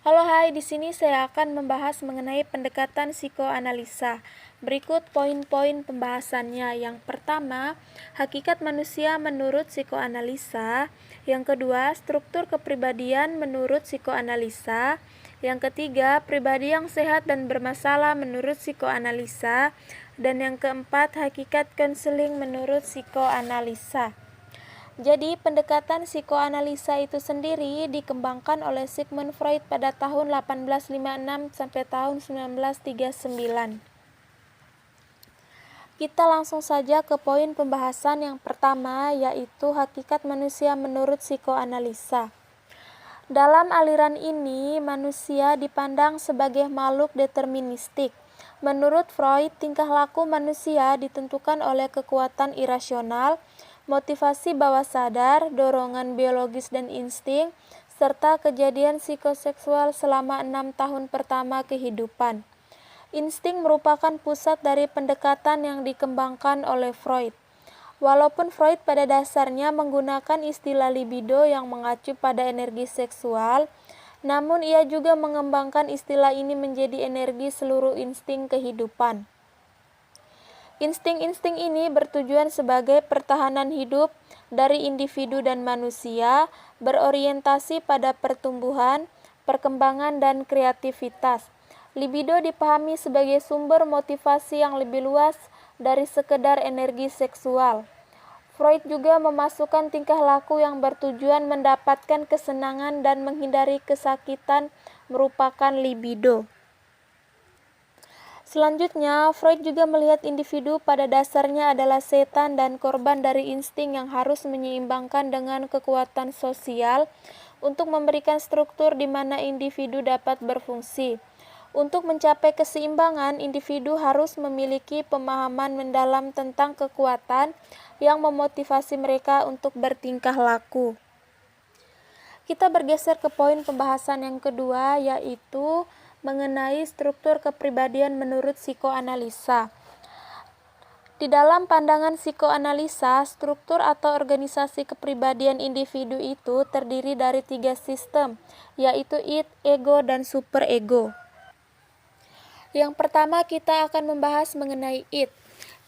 Halo hai, di sini saya akan membahas mengenai pendekatan psikoanalisa. Berikut poin-poin pembahasannya. Yang pertama, hakikat manusia menurut psikoanalisa. Yang kedua, struktur kepribadian menurut psikoanalisa. Yang ketiga, pribadi yang sehat dan bermasalah menurut psikoanalisa. Dan yang keempat, hakikat konseling menurut psikoanalisa. Jadi, pendekatan psikoanalisa itu sendiri dikembangkan oleh Sigmund Freud pada tahun 1856 sampai tahun 1939. Kita langsung saja ke poin pembahasan yang pertama, yaitu hakikat manusia menurut psikoanalisa. Dalam aliran ini, manusia dipandang sebagai makhluk deterministik. Menurut Freud, tingkah laku manusia ditentukan oleh kekuatan irasional, motivasi bawah sadar, dorongan biologis dan insting, serta kejadian psikoseksual selama 6 tahun pertama kehidupan. Insting merupakan pusat dari pendekatan yang dikembangkan oleh Freud. Walaupun Freud pada dasarnya menggunakan istilah libido yang mengacu pada energi seksual, namun ia juga mengembangkan istilah ini menjadi energi seluruh insting kehidupan. Insting-insting ini bertujuan sebagai pertahanan hidup dari individu dan manusia, berorientasi pada pertumbuhan, perkembangan, dan kreativitas. Libido dipahami sebagai sumber motivasi yang lebih luas dari sekedar energi seksual. Freud juga memasukkan tingkah laku yang bertujuan mendapatkan kesenangan dan menghindari kesakitan merupakan libido. Selanjutnya, Freud juga melihat individu pada dasarnya adalah setan dan korban dari insting yang harus menyeimbangkan dengan kekuatan sosial untuk memberikan struktur di mana individu dapat berfungsi. Untuk mencapai keseimbangan, individu harus memiliki pemahaman mendalam tentang kekuatan yang memotivasi mereka untuk bertingkah laku. Kita bergeser ke poin pembahasan yang kedua, yaitu mengenai struktur kepribadian menurut psikoanalisa. Di dalam pandangan psikoanalisa, struktur atau organisasi kepribadian individu itu terdiri dari 3 sistem, yaitu id, ego, dan superego. Yang pertama, kita akan membahas mengenai id.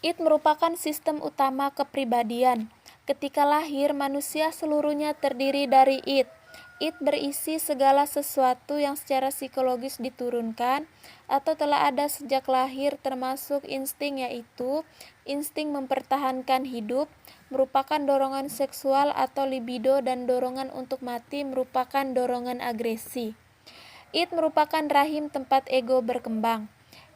Id merupakan sistem utama kepribadian. Ketika lahir, manusia seluruhnya terdiri dari id. Id berisi segala sesuatu yang secara psikologis diturunkan atau telah ada sejak lahir, termasuk insting, yaitu insting mempertahankan hidup, merupakan dorongan seksual atau libido, dan dorongan untuk mati merupakan dorongan agresi. Id merupakan rahim tempat ego berkembang.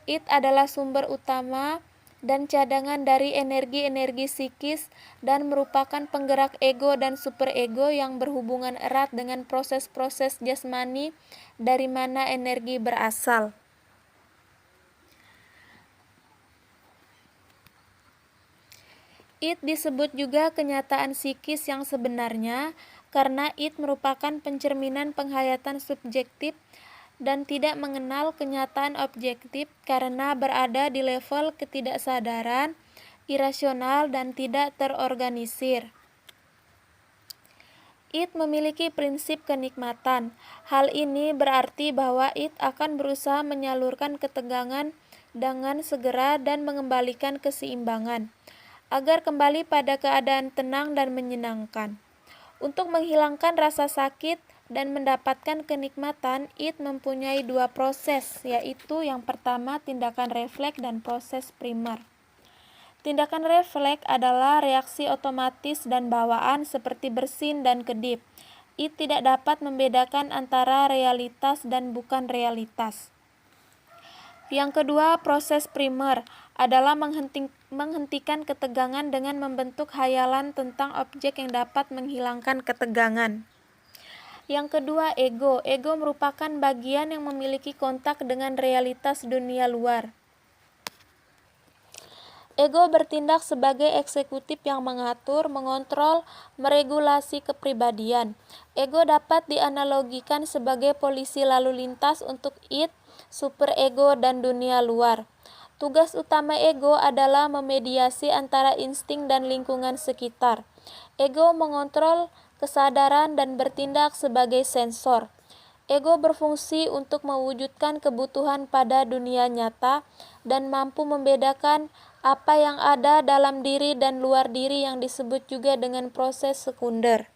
Id adalah sumber utama dan cadangan dari energi-energi psikis dan merupakan penggerak ego dan superego yang berhubungan erat dengan proses-proses jasmani dari mana energi berasal. Id disebut juga kenyataan psikis yang sebenarnya karena id merupakan pencerminan penghayatan subjektif dan tidak mengenal kenyataan objektif karena berada di level ketidaksadaran, irasional, dan tidak terorganisir. Id memiliki prinsip kenikmatan. Hal ini berarti bahwa id akan berusaha menyalurkan ketegangan dengan segera dan mengembalikan keseimbangan, agar kembali pada keadaan tenang dan menyenangkan. Untuk menghilangkan rasa sakit dan mendapatkan kenikmatan, id mempunyai 2 proses, yaitu yang pertama tindakan refleks dan proses primer. Tindakan refleks adalah reaksi otomatis dan bawaan seperti bersin dan kedip. Id tidak dapat membedakan antara realitas dan bukan realitas. Yang kedua, proses primer adalah menghentikan ketegangan dengan membentuk hayalan tentang objek yang dapat menghilangkan ketegangan. Yang kedua, ego. Ego merupakan bagian yang memiliki kontak dengan realitas dunia luar. Ego bertindak sebagai eksekutif yang mengatur, mengontrol, meregulasi kepribadian. Ego dapat dianalogikan sebagai polisi lalu lintas untuk id, superego, dan dunia luar. Tugas utama ego adalah memediasi antara insting dan lingkungan sekitar. Ego mengontrol kesadaran dan bertindak sebagai sensor. Ego berfungsi untuk mewujudkan kebutuhan pada dunia nyata dan mampu membedakan apa yang ada dalam diri dan luar diri yang disebut juga dengan proses sekunder.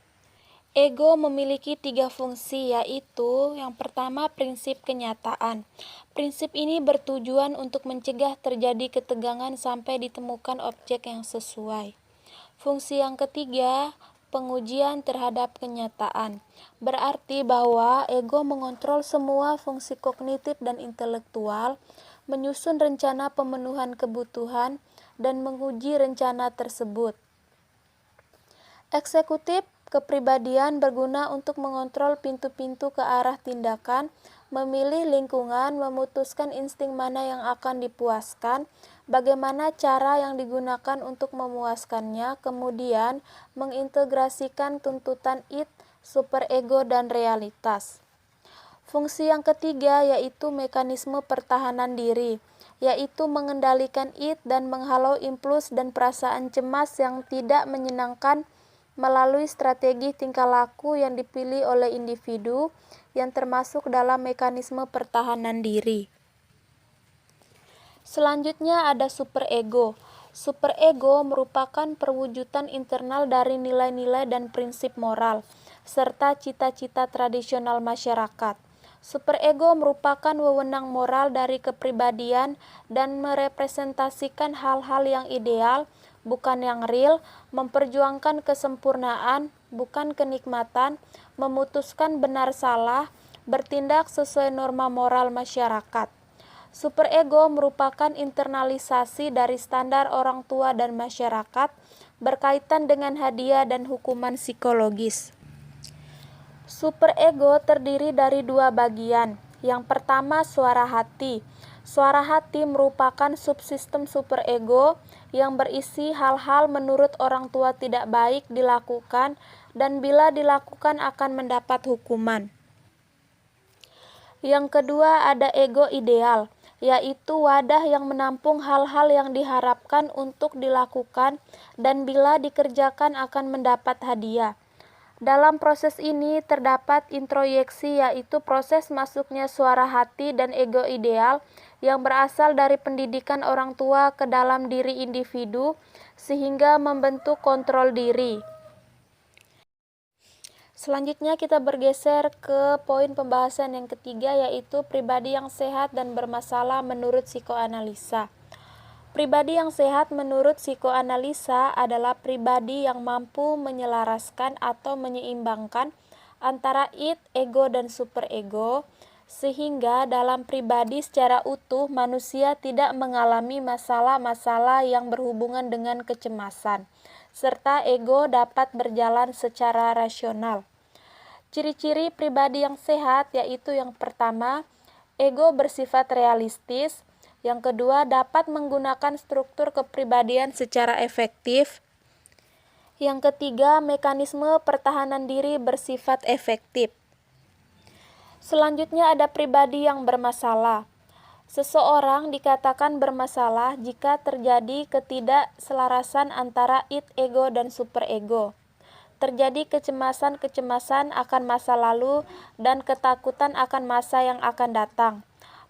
Ego memiliki 3 fungsi, yaitu yang pertama prinsip kenyataan. Prinsip ini bertujuan untuk mencegah terjadi ketegangan sampai ditemukan objek yang sesuai. Fungsi yang ketiga, pengujian terhadap kenyataan. Berarti bahwa ego mengontrol semua fungsi kognitif dan intelektual, menyusun rencana pemenuhan kebutuhan, dan menguji rencana tersebut. Eksekutif kepribadian berguna untuk mengontrol pintu-pintu ke arah tindakan, memilih lingkungan, memutuskan insting mana yang akan dipuaskan, bagaimana cara yang digunakan untuk memuaskannya, kemudian mengintegrasikan tuntutan id, superego, dan realitas. Fungsi yang ketiga yaitu mekanisme pertahanan diri, yaitu mengendalikan id dan menghalau impuls dan perasaan cemas yang tidak menyenangkan melalui strategi tingkah laku yang dipilih oleh individu yang termasuk dalam mekanisme pertahanan diri. Selanjutnya ada superego. Superego merupakan perwujudan internal dari nilai-nilai dan prinsip moral, serta cita-cita tradisional masyarakat. Superego merupakan wewenang moral dari kepribadian dan merepresentasikan hal-hal yang ideal, bukan yang real, memperjuangkan kesempurnaan, bukan kenikmatan, memutuskan benar salah, bertindak sesuai norma moral masyarakat. Superego merupakan internalisasi dari standar orang tua dan masyarakat berkaitan dengan hadiah dan hukuman psikologis. Superego terdiri dari 2 bagian. Yang pertama, suara hati. Suara hati merupakan subsistem superego yang berisi hal-hal menurut orang tua tidak baik dilakukan dan bila dilakukan akan mendapat hukuman. Yang kedua ada ego ideal, yaitu wadah yang menampung hal-hal yang diharapkan untuk dilakukan dan bila dikerjakan akan mendapat hadiah. Dalam proses ini terdapat introyeksi, yaitu proses masuknya suara hati dan ego ideal yang berasal dari pendidikan orang tua ke dalam diri individu sehingga membentuk kontrol diri. Selanjutnya kita bergeser ke poin pembahasan yang ketiga, yaitu pribadi yang sehat dan bermasalah menurut psikoanalisa. Pribadi yang sehat menurut psikoanalisa adalah pribadi yang mampu menyelaraskan atau menyeimbangkan antara id, ego, dan superego, sehingga dalam pribadi secara utuh manusia tidak mengalami masalah-masalah yang berhubungan dengan kecemasan, serta ego dapat berjalan secara rasional. Ciri-ciri pribadi yang sehat yaitu yang pertama, ego bersifat realistis. Yang kedua, dapat menggunakan struktur kepribadian secara efektif. Yang ketiga, mekanisme pertahanan diri bersifat efektif. Selanjutnya ada pribadi yang bermasalah. Seseorang dikatakan bermasalah jika terjadi ketidakselarasan antara id, ego, dan superego. Terjadi kecemasan-kecemasan akan masa lalu dan ketakutan akan masa yang akan datang.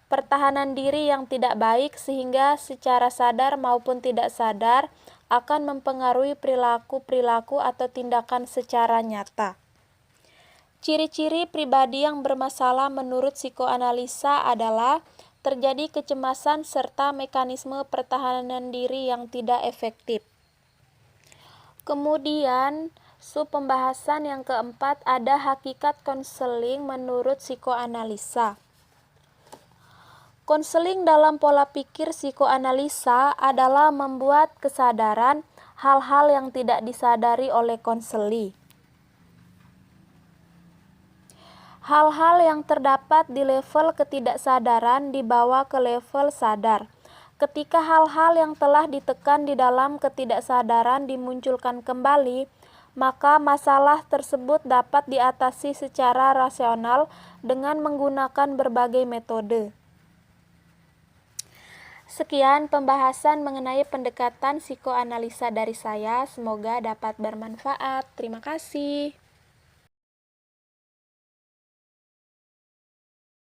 Pertahanan diri yang tidak baik sehingga secara sadar maupun tidak sadar akan mempengaruhi perilaku-perilaku atau tindakan secara nyata. Ciri-ciri pribadi yang bermasalah menurut psikoanalisa adalah terjadi kecemasan serta mekanisme pertahanan diri yang tidak efektif. Kemudian, sub pembahasan yang keempat ada hakikat konseling menurut psikoanalisa. Konseling dalam pola pikir psikoanalisa adalah membuat kesadaran hal-hal yang tidak disadari oleh konseli. Hal-hal yang terdapat di level ketidaksadaran dibawa ke level sadar. Ketika hal-hal yang telah ditekan di dalam ketidaksadaran dimunculkan kembali, maka masalah tersebut dapat diatasi secara rasional dengan menggunakan berbagai metode. Sekian pembahasan mengenai pendekatan psikoanalisa dari saya, semoga dapat bermanfaat. Terima kasih.